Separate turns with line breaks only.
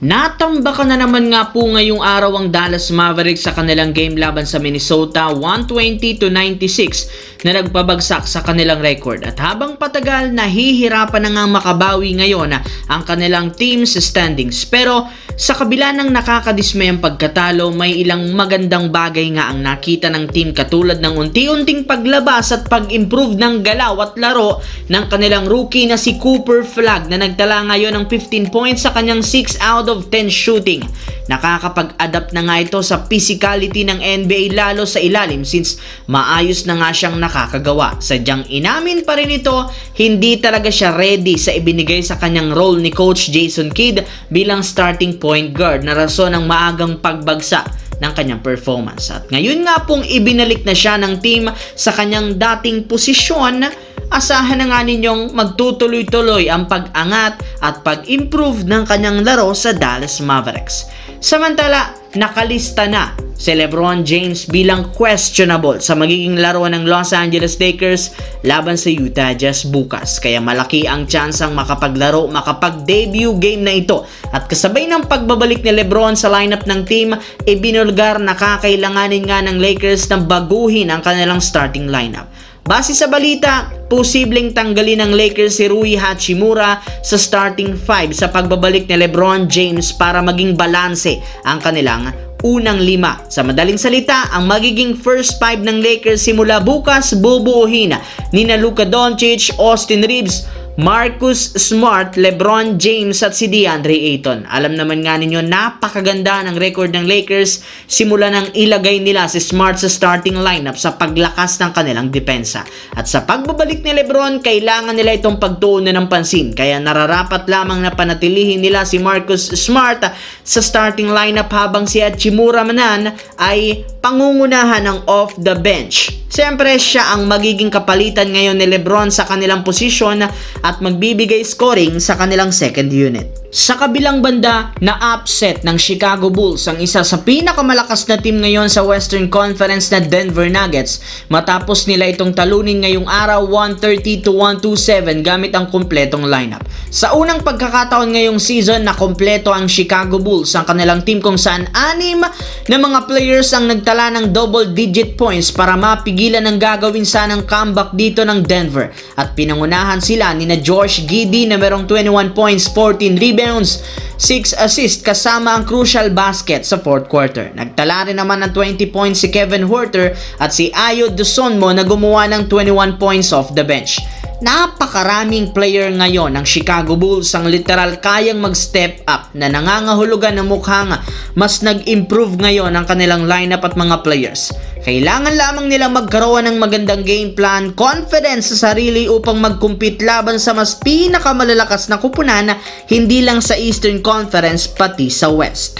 Natambakan na naman nga po ngayong araw ang Dallas Mavericks sa kanilang game laban sa Minnesota 120-96 na nagpabagsak sa kanilang record. At habang patagal, nahihirapan na nga makabawi ngayon ang kanilang team sa standings. Pero sa kabila ng nakakadismayang pagkatalo, may ilang magandang bagay nga ang nakita ng team katulad ng unti-unting paglabas at pag-improve ng galaw at laro ng kanilang rookie na si Cooper Flagg na nagtala ngayon ng 15 points sa kanyang 6 out of 10 shooting. Nakakapag-adapt na nga ito sa physicality ng NBA lalo sa ilalim since maayos na nga siyang nakakagawa. Sadyang inamin pa rin ito, hindi talaga siya ready sa ibinigay sa kanyang role ni Coach Jason Kidd bilang starting point guard na rason ng maagang pagbagsak ng kanyang performance. At ngayon nga pong ibinalik na siya ng team sa kanyang dating posisyon. Asahan na nga ninyong magtutuloy-tuloy ang pag-angat at pag-improve ng kanyang laro sa Dallas Mavericks. Samantala, nakalista na si LeBron James bilang questionable sa magiging laro ng Los Angeles Lakers laban sa Utah Jazz bukas. Kaya malaki ang tsansang makapag-debut game na ito. At kasabay ng pagbabalik ni LeBron sa lineup ng team, ibinulgar na kakailanganin nga ng Lakers na baguhin ang kanilang starting lineup. Base sa balita, posibleng tanggalin ng Lakers si Rui Hachimura sa starting 5 sa pagbabalik ni LeBron James para maging balanse ang kanilang unang 5. Sa madaling salita, ang magiging first 5 ng Lakers simula bukas bubuuhin ni Luka Doncic, Austin Reeves, Marcus Smart, LeBron James at si DeAndre Ayton. Alam naman nga ninyo, napakaganda ng record ng Lakers simula nang ilagay nila si Smart sa starting lineup sa paglakas ng kanilang depensa. At sa pagbabalik ni LeBron, kailangan nila itong pagtuunan ng pansin. Kaya nararapat lamang na panatilihin nila si Marcus Smart sa starting lineup habang si Hachimura manan ay pangungunahan ng off the bench. Siyempre, siya ang magiging kapalitan ngayon ni LeBron sa kanilang posisyon at magbibigay scoring sa kanilang second unit. Sa kabilang banda, na-upset ng Chicago Bulls ang isa sa pinakamalakas na team ngayon sa Western Conference na Denver Nuggets matapos nila itong talunin ngayong araw 130-127 gamit ang kumpletong lineup. Sa unang pagkakataon ngayong season na kompleto ang Chicago Bulls, ang kanilang team kung saan 6 na mga players ang nagtala ng double-digit points para mapigilan ang gagawin sanang comeback dito ng Denver. At pinangunahan sila ni na Josh Giddey na merong 21 points, 14 rebounds, 6 assists kasama ang crucial basket sa fourth quarter. Nagtala rin naman ng 20 points si Kevin Huerter at si Ayo Dosunmu na gumawa ng 21 points off the bench. Napakaraming player ngayon ng Chicago Bulls ang literal kayang mag-step up na nangangahulugan na mukhang mas nag-improve ngayon ang kanilang lineup at mga players. Kailangan lamang nilang magkaroon ng magandang game plan, confidence sa sarili upang mag-compete laban sa mas pinakamalalakas na kupunan hindi lang sa Eastern Conference pati sa West.